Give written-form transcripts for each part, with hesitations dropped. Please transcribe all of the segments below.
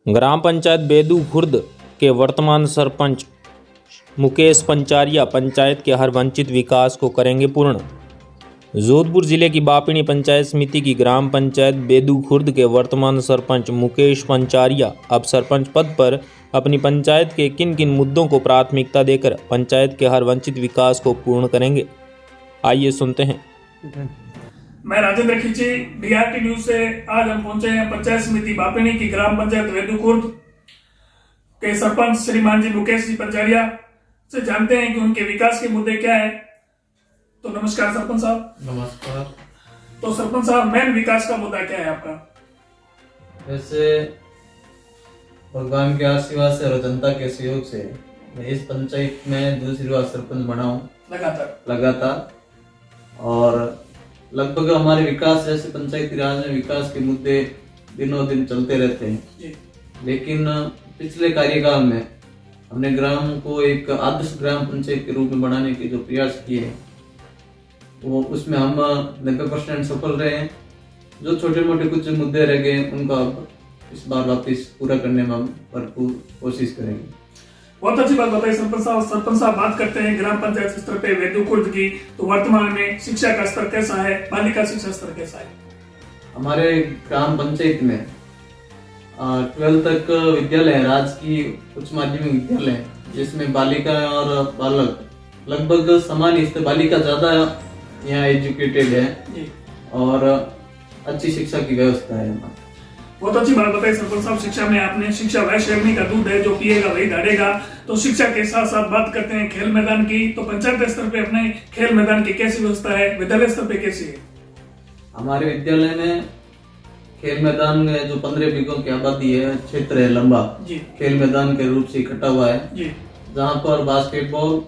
ग्राम पंचायत बेदू खुर्द के वर्तमान सरपंच मुकेश पंचारिया पंचायत के हर वंचित विकास को करेंगे पूर्ण। जोधपुर जिले की बापिणी पंचायत समिति की ग्राम पंचायत बेदू खुर्द के वर्तमान सरपंच मुकेश पंचारिया अब सरपंच पद पर अपनी पंचायत के किन किन मुद्दों को प्राथमिकता देकर पंचायत के हर वंचित विकास को पूर्ण करेंगे, आइए सुनते हैं। मैं राजेंद्र खींची, DRT न्यूज से आज हम पहुंचे हैं पंचायत समिति बापिणी की ग्राम पंचायत बेदू खुर्द के सरपंच श्रीमान जी मुकेश जी पंचारिया से जानते हैं कि उनके विकास के मुद्दे क्या है। तो नमस्कार सरपंच साहब। नमस्कार। तो सरपंच साहब, मेन विकास का मुद्दा क्या है आपका? वैसे भगवान के आशीर्वाद से और जनता के सहयोग से मैं इस पंचायत में दूसरी बार सरपंच बना हूँ लगातार और लगभग हमारे विकास जैसे पंचायती राज में विकास के मुद्दे दिनों दिन चलते रहते हैं। लेकिन पिछले कार्यकाल में हमने ग्राम को एक आदर्श ग्राम पंचायत के रूप में बनाने के जो प्रयास किए वो उसमें हम 90% सफल रहे हैं। जो छोटे मोटे कुछ मुद्दे रह गए उनको अब इस बार वापस पूरा करने में हम भरपूर कोशिश करेंगे। बहुत अच्छी बात बताई सरपंच साहब। सरपंच साहब, बात करते हैं ग्राम पंचायत स्तर पे बेदू खुर्द की, तो वर्तमान में शिक्षा का स्तर कैसा है, बालिका शिक्षा स्तर कैसा है? हमारे ग्राम पंचायत में 12 तक विद्यालय है, राजकीय उच्च माध्यमिक विद्यालय है, जिसमें बालिका और बालक लगभग समान स्तर, बालिका ज्यादा यहाँ एजुकेटेड है और अच्छी शिक्षा की व्यवस्था है यहाँ। बहुत अच्छी बात बताई सरपंच साहब। शिक्षा में आपने, शिक्षा वह शेरनी का दूध है जो पिएगा वही दौड़ेगा। तो शिक्षा के साथ साथ बात करते हैं खेल मैदान की, तो पंचायत स्तर पे अपने खेल मैदान की कैसी व्यवस्था है, विद्यालय स्तर पे कैसी है? हमारे विद्यालय में खेल मैदान में जो 15 बीघों की आबादी है, क्षेत्र है लंबा जी, खेल मैदान के रूप से इकट्ठा हुआ है जी, जहाँ पर बास्केटबॉल,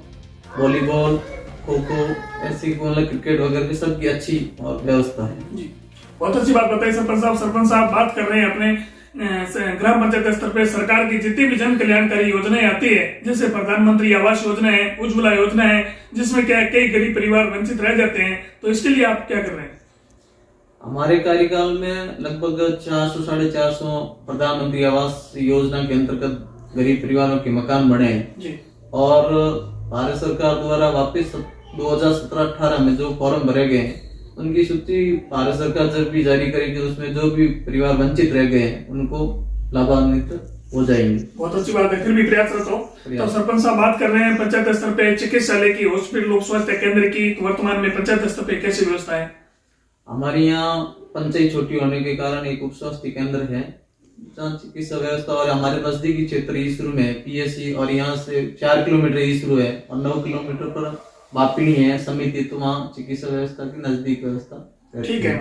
वॉलीबॉल, खो खो, ऐसी क्रिकेट वगैरह की सबकी अच्छी और व्यवस्था है जी। बहुत अच्छी बात बताई सरपंच साहब। सरपंच साहब, बात कर रहे हैं अपने ग्राम पंचायत स्तर पे सरकार की जितनी भी जन कल्याणकारी योजनाएं आती है, जैसे प्रधानमंत्री आवास योजना है, उज्ज्वला योजना है, जिसमें क्या कई गरीब परिवार वंचित रह जाते हैं, तो इसके लिए आप क्या कर रहे हैं? हमारे कार्यकाल में लगभग 400-450 प्रधानमंत्री आवास योजना के अंतर्गत गरीब परिवारों के मकान बने हैं और भारत सरकार द्वारा वापस 2017-18 में जो फॉर्म भरे गए हैं उनकी सूची भारत सरकार जब भी जारी करेगी उसमें जो भी परिवार वंचित रह गए हैं उनको लाभान्वित हो जाएंगे। बहुत अच्छी बात है, फिर भी प्रयासरत हो। तो सरपंच साहब, बात कर रहे हैं पंचायत स्तर पे चिकित्सालय की, हॉस्पिटल, लोक स्वास्थ्य केंद्र की, तो वर्तमान में पंचायत स्तर पे कैसी व्यवस्था है? हमारे यहाँ पंचायत छोटी होने के कारण एक उप स्वास्थ्य केंद्र है जहाँ चिकित्सा व्यवस्था, और हमारे नजदीकी क्षेत्र ईसरू में PSC और यहाँ से 4 किलोमीटर ईसरू है और 9 किलोमीटर पर बापिणी है समिति, तो वहाँ चिकित्सा व्यवस्था की नजदीक व्यवस्था ठीक है।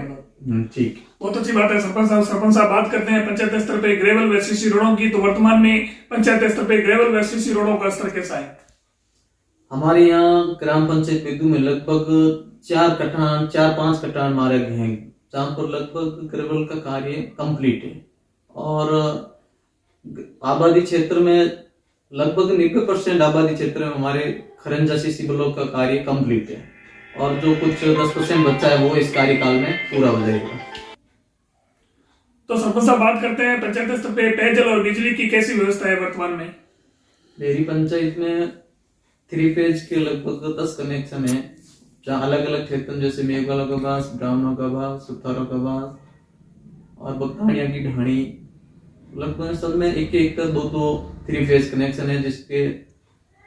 ठीक, बहुत अच्छी बात है सरपंच साहब। सरपंच साहब, बात करते हैं पंचायत स्तर पे ग्रेवल व CC रोडों की, तो वर्तमान में पंचायत स्तर पे ग्रेवल व CC रोडों का स्तर कैसा है? हमारे यहाँ ग्राम पंचायत बेदू में लगभग 4-5 कटान मारे गए हैं, जहाँ पर लगभग ग्रेवल का कार्य कंप्लीट है और आबादी क्षेत्र में लगभग 90% आबादी क्षेत्र में हमारे खरंजा CC ब्लॉक का कार्य कंप्लीट है और जो कुछ 10% बच्चा है वो इस कार्यकाल में पूरा हो जाएगा। तो सरपंच साहब, बात करते हैं पंचायत स्तर पे पेयजल और बिजली की कैसी व्यवस्था है वर्तमान में? मेरी पंचायत में 3 फेज के लगभग 10 कनेक्शन है, जहाँ अलग अलग क्षेत्र जैसे मेघवाला का बास, ब्राह्मणों का बास, सुथारों का बास और बकरानिया की ढाणी, लगभग सब में एक 2 3 फेज कनेक्शन है, जिसके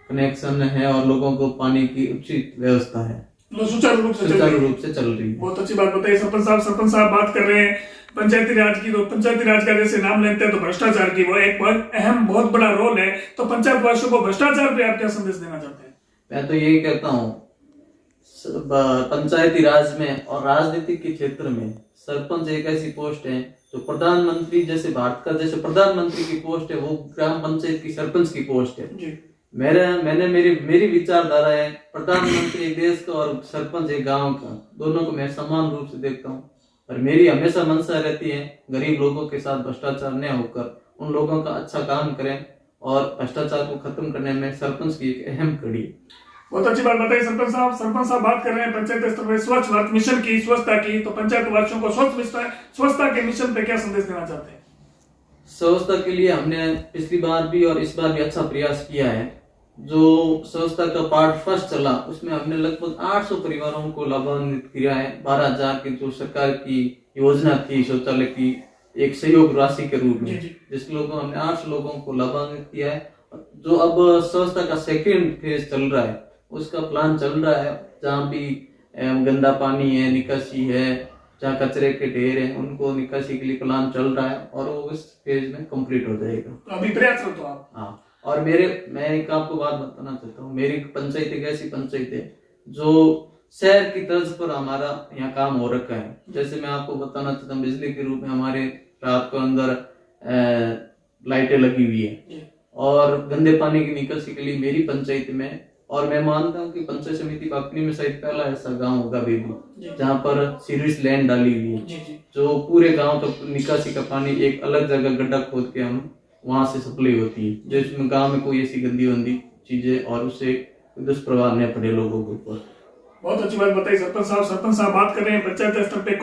कनेक्शन है और लोगों को पानी की उचित व्यवस्था है, सुचारू रूप से चल रही है। बहुत अच्छी बात बताइए सरपंच साहब। सरपंच साहब, बात कर रहे हैं पंचायती राज की, तो पंचायती राज का जैसे नाम लेते हैं तो भ्रष्टाचार की वो एक बहुत बड़ा रोल है, तो पंचायत वासियों को भ्रष्टाचार पे आप क्या संदेश देना चाहते हैं? मैं तो यही कहता हूँ, पंचायती राज में और राजनीति के क्षेत्र में सरपंच एक ऐसी पोस्ट है जो प्रधानमंत्री, जैसे भारत का जैसे प्रधानमंत्री की पोस्ट है, वो ग्राम पंचायत की सरपंच की पोस्ट है जी। मेरी विचारधारा है, प्रधानमंत्री एक देश का और सरपंच एक गांव का, दोनों को मैं समान रूप से देखता हूँ और मेरी हमेशा मंशा रहती है गरीब लोगों के साथ भ्रष्टाचार न होकर उन लोगों का अच्छा काम करें और भ्रष्टाचार को खत्म करने में सरपंच की एक अहम कड़ी है। बहुत अच्छी बात बताई सरपंच साहब। सरपंच साहब, बात कर रहे हैं पंचायत स्तर पर स्वच्छ भारत मिशन की, स्वच्छता की, तो पंचायत वासियों को स्वच्छता के मिशन पे क्या संदेश देना चाहते हैं? स्वच्छता के लिए हमने पिछली बार भी और इस बार भी अच्छा प्रयास किया है। जो स्वच्छता का पार्ट फर्स्ट चला उसमें हमने लगभग 800 परिवारों को लाभान्वित किया है। 12,000 की जो सरकार की योजना थी शौचालय की एक सहयोग राशि के रूप में, जिस लोगों हमने 800 लोगों को लाभान्वित किया है। जो अब स्वच्छता का सेकेंड फेज चल रहा है उसका प्लान चल रहा है, जहाँ भी गंदा पानी है, निकासी है, जहाँ कचरे के ढेर हैं उनको निकासी के लिए प्लान चल रहा है और वो इस फेज में कंप्लीट हो जाएगा। तो अभी प्रयास हो तो आप। हाँ, और मैं एक आपको बात बताना चाहता हूँ। मेरी पंचायत एक ऐसी पंचायत है जो शहर की तर्ज पर हमारा यहाँ काम हो रखा है। जैसे मैं आपको बताना चाहता हूँ, बिजली के रूप में हमारे रात को अंदर लाइटें लगी हुई है और गंदे पानी की निकासी के लिए मेरी पंचायत में, और मैं मानता हूँ कि पंचायत समिति बापनी में शायद पहला ऐसा गांव होगा बेबू जहाँ पर सीरीज लैंड डाली हुई है, जो पूरे गांव तक निकासी का पानी एक अलग जगह गड्ढा खोद के हम वहां से सप्लाई होती है, जिसमें गांव में कोई ऐसी गंदी वंदी चीजें और उससे दुष्प्रभाव नहीं पड़े लोगों के ऊपर। बहुत अच्छी बात बताई सरपंच साहब। सरपंच साहब बात कर रहे हैं पंचायत स्तर पे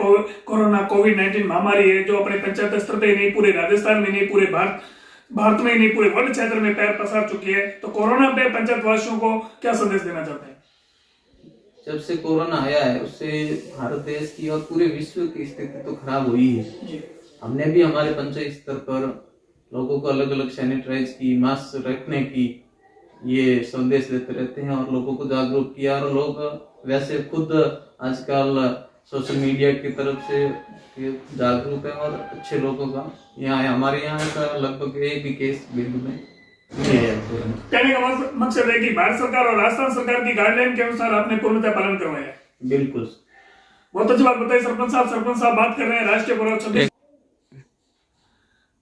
कोरोना कोविड-19 महामारी है जो अपने पंचायत स्तर पे नहीं पूरे राजस्थान में नहीं पूरे भारत में नहीं पूरे वर्ल्ड क्षेत्र में पैर पसार चुकी है। तो कोरोना पे पंचायत वासियों को क्या संदेश देना चाहते हैं? जब से कोरोना आया है उससे भारत देश की और पूरे विश्व की स्थिति तो खराब हुई है। हमने भी हमारे पंचायत स्तर पर लोगों को अलग अलग सैनिटाइज की, मास्क रखने की ये संदेश देते रहते हैं और लोगों को जागरूक किया। और लोग वैसे खुद आजकल सोशल मीडिया की तरफ से जागरूक है और अच्छे लोगों का यहाँ हमारे यहाँ ऐसा लगभग एक भी केस बिल्कुल नहीं है। कहने का मकसद है कि भारत सरकार और राजस्थान सरकार की गाइडलाइन के अनुसार आपने पूर्णतः पालन करवाया है। बिल्कुल, बहुत अच्छी बात बताई सरपंच साहब। सरपंच साहब बात कर रहे हैं राष्ट्रीय पर्व 26।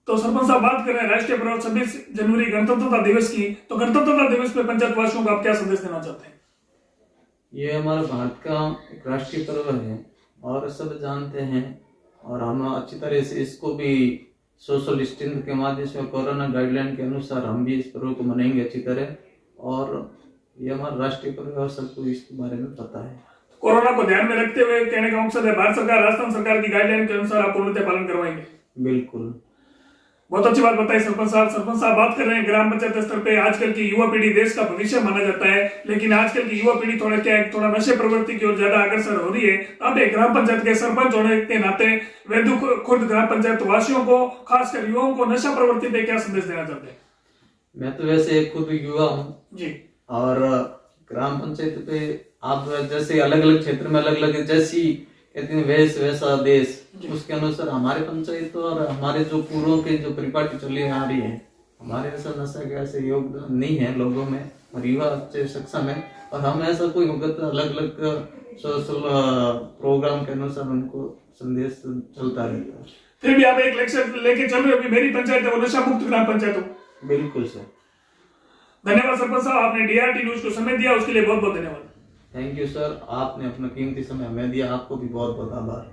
तो सरपंच साहब बात कर रहे हैं राष्ट्रीय पर्व 26 जनवरी गणतंत्रता दिवस की। तो गणतंत्रता दिवस पे पंचायत वासियों को आप क्या संदेश देना चाहते हैं? ये हमारा भारत का एक राष्ट्रीय पर्व है और सब जानते हैं और हम अच्छी तरह से इसको भी सोशल डिस्टेंस के माध्यम से कोरोना गाइडलाइन के अनुसार हम भी इस पर्व को मनाएंगे अच्छी तरह। और ये हमारा राष्ट्रीय पर्व है और सबको इसके बारे में पता है। कोरोना को ध्यान में रखते हुए कहने का मकसद है भारत सरकार राजस्थान सरकार की गाइडलाइन के अनुसार आप पूर्णतः पालन करवाएंगे। बिल्कुल, बहुत अच्छी बात बताई सरपंच साहब। सरपंच साहब बात कर रहे हैं ग्राम पंचायत स्तर पे आजकल की युवा पीढ़ी देश का भविष्य माना जाता है, लेकिन आजकल की युवा पीढ़ी थोड़ा नशे प्रवृत्ति की ओर ज्यादा अग्रसर हो रही है। अब एक ग्राम पंचायत के सरपंच होने के नाते वैद्य खुर्द ग्राम पंचायत वासियों को, खासकर युवाओं को नशा प्रवृत्ति पे क्या संदेश देना चाहते हैं? मैं तो वैसे खुद युवा हूँ जी, और ग्राम पंचायत पे आप जैसे अलग अलग क्षेत्र में अलग अलग जैसी कहते हैं वेश वैसा देश, उसके अनुसार हमारे पंचायत और हमारे जो पूर्वों के जो परिपाटी चली आ रही है, हमारे ऐसा नशा का ऐसे योगदान नहीं है लोगों में और युवा अच्छे सक्षम है। और हम ऐसा कोई होगा अलग अलग सोशल प्रोग्राम के अनुसार उनको संदेश चलता रहता है। फिर भी आप एक लेक्चर लेके चल रहे हो कि मेरी पंचायत है वो नशा मुक्त ग्राम पंचायत हो। बिल्कुल सर, धन्यवाद सरपंच साहब, आपने DRT न्यूज को समय दिया उसके लिए बहुत बहुत धन्यवाद। थैंक यू सर, आपने अपना कीमती समय हमें दिया, आपको भी बहुत बहुत आभार।